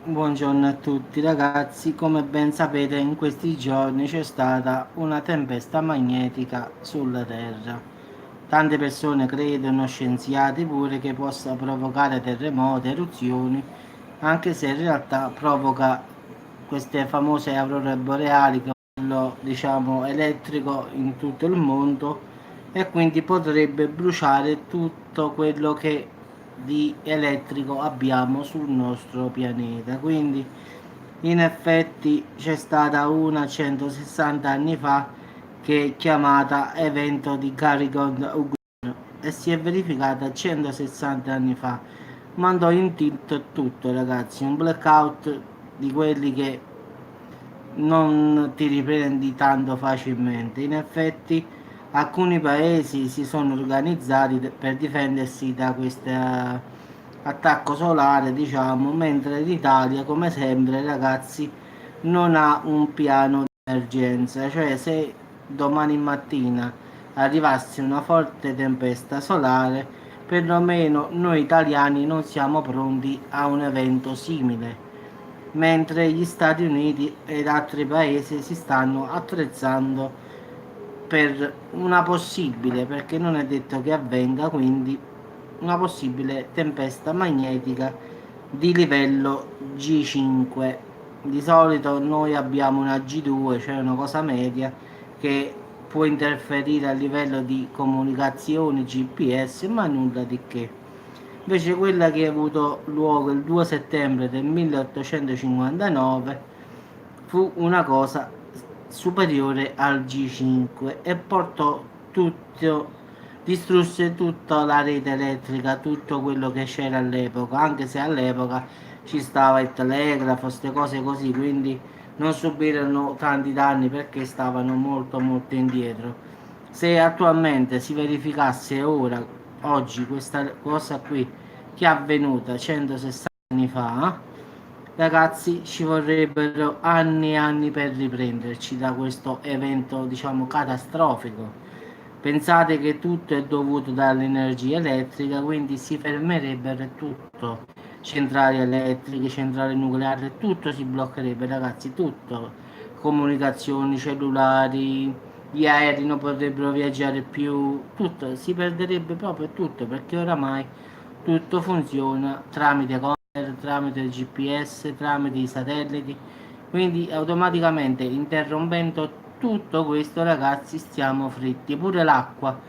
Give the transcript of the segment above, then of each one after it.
Buongiorno a tutti ragazzi, come ben sapete in questi giorni c'è stata una tempesta magnetica sulla Terra. Tante persone credono, scienziati pure, che possa provocare terremoti, eruzioni, anche se in realtà provoca queste famose aurore boreali, che è un livello, diciamo, elettrico in tutto il mondo, e quindi potrebbe bruciare tutto quello che di elettrico abbiamo sul nostro pianeta. Quindi in effetti c'è stata una 160 anni fa che è chiamata evento di Carrigon e si è verificata 160 anni fa. Mandò in tilt tutto, ragazzi, un blackout di quelli che non ti riprendi tanto facilmente. In effetti alcuni paesi si sono organizzati per difendersi da questo attacco solare, diciamo, mentre l'Italia, come sempre, ragazzi, non ha un piano di emergenza. Cioè, se domani mattina arrivasse una forte tempesta solare, perlomeno noi italiani non siamo pronti a un evento simile, mentre gli Stati Uniti ed altri paesi si stanno attrezzando per una possibile, perché non è detto che avvenga, quindi una possibile tempesta magnetica di livello G5. Di solito noi abbiamo una G2, cioè una cosa media che può interferire a livello di comunicazioni GPS, ma nulla di che. Invece quella che ha avuto luogo il 2 settembre del 1859 fu una cosa superiore al G5 e portò tutto, distrusse tutta la rete elettrica, tutto quello che c'era all'epoca, anche se all'epoca ci stava il telegrafo, queste cose così, quindi non subirono tanti danni perché stavano molto molto indietro. Se attualmente si verificasse ora, oggi, questa cosa qui che è avvenuta 160 anni fa, ragazzi, ci vorrebbero anni e anni per riprenderci da questo evento, diciamo, catastrofico. Pensate che tutto è dovuto dall'energia elettrica, quindi si fermerebbe tutto. Centrali elettriche, centrali nucleari, tutto si bloccherebbe, ragazzi, tutto. Comunicazioni, cellulari, gli aerei non potrebbero viaggiare più, tutto, si perderebbe proprio tutto, perché oramai tutto funziona tramite computer, tramite il GPS, tramite i satelliti, quindi automaticamente interrompendo tutto questo, ragazzi, stiamo fritti. Pure l'acqua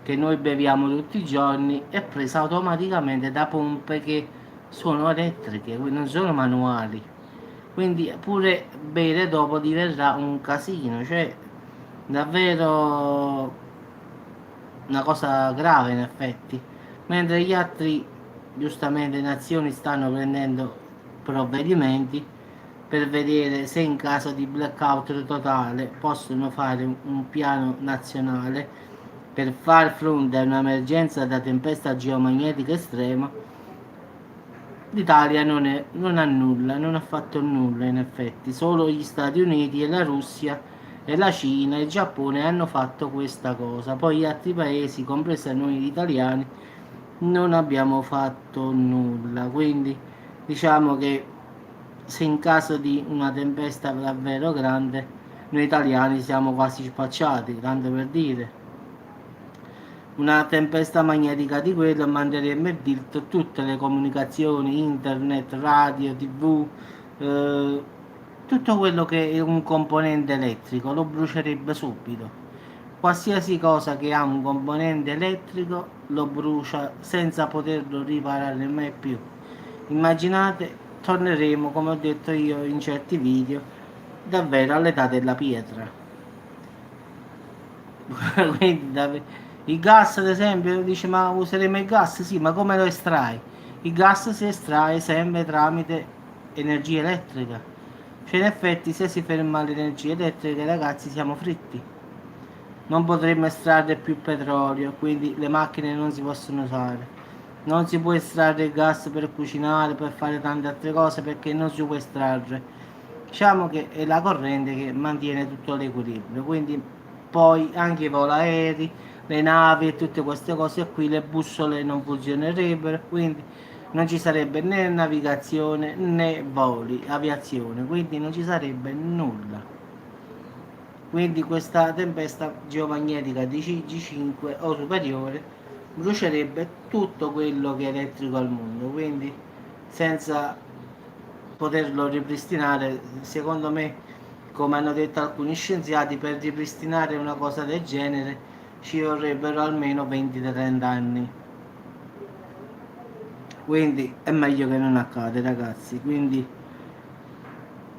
che noi beviamo tutti i giorni è presa automaticamente da pompe che sono elettriche, quindi non sono manuali. Quindi pure bere dopo diverrà un casino, cioè davvero una cosa grave in effetti. Mentre gli altri, giustamente, nazioni stanno prendendo provvedimenti per vedere se in caso di blackout totale possono fare un piano nazionale per far fronte a un'emergenza da tempesta geomagnetica estrema. L'Italia non ha nulla, non ha fatto nulla in effetti, solo gli Stati Uniti e la Russia e la Cina e il Giappone hanno fatto questa cosa, poi gli altri paesi, compresi noi italiani, non abbiamo fatto nulla, quindi diciamo che se in caso di una tempesta davvero grande, noi italiani siamo quasi spacciati, tanto per dire. Una tempesta magnetica di quello manderebbe in tilt tutte le comunicazioni, internet, radio, tv, eh, tutto quello che è un componente elettrico lo brucerebbe subito. Qualsiasi cosa che ha un componente elettrico lo brucia senza poterlo riparare mai più. Immaginate, torneremo, come ho detto io in certi video, davvero all'età della pietra. Quindi il gas, ad esempio, dice ma useremo il gas? Sì, ma come lo estrai? Il gas si estrae sempre tramite energia elettrica. Cioè in effetti se si ferma l'energia elettrica, ragazzi, siamo fritti. Non potremo estrarre più petrolio, quindi le macchine non si possono usare. Non si può estrarre il gas per cucinare, per fare tante altre cose perché non si può estrarre. Diciamo che è la corrente che mantiene tutto l'equilibrio, quindi poi anche i voli aerei, le navi e tutte queste cose qui, le bussole non funzionerebbero, quindi non ci sarebbe né navigazione né voli, aviazione, quindi non ci sarebbe nulla. Quindi questa tempesta geomagnetica di G5 o superiore brucerebbe tutto quello che è elettrico al mondo, quindi senza poterlo ripristinare, secondo me, come hanno detto alcuni scienziati, per ripristinare una cosa del genere ci vorrebbero almeno 20-30 anni. Quindi è meglio che non accade, ragazzi. Quindi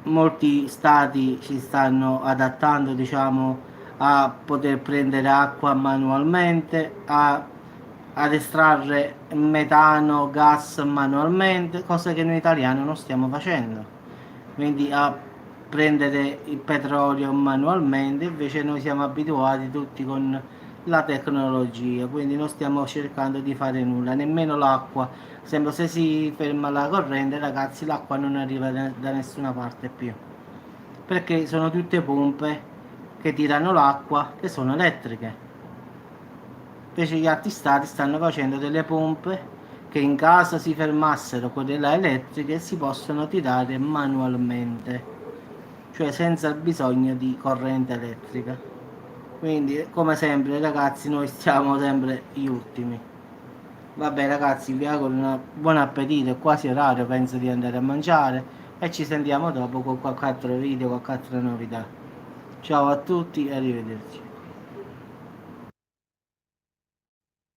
molti stati si stanno adattando, diciamo, a poter prendere acqua manualmente, ad estrarre metano, gas manualmente, cosa che noi italiani non stiamo facendo. Quindi a prendere il petrolio manualmente, invece noi siamo abituati tutti con la tecnologia, quindi non stiamo cercando di fare nulla, nemmeno l'acqua. Sembra se si ferma la corrente, ragazzi, l'acqua non arriva da nessuna parte più, perché sono tutte pompe che tirano l'acqua, che sono elettriche. Invece gli altri stati stanno facendo delle pompe che in caso si fermassero quelle là elettriche si possono tirare manualmente, cioè senza bisogno di corrente elettrica. Quindi come sempre, ragazzi, noi stiamo sempre gli ultimi. Vabbè, ragazzi, vi auguro un buon appetito, è quasi orario, penso di andare a mangiare e ci sentiamo dopo con qualche altro video, qualche altra novità. Ciao a tutti e arrivederci.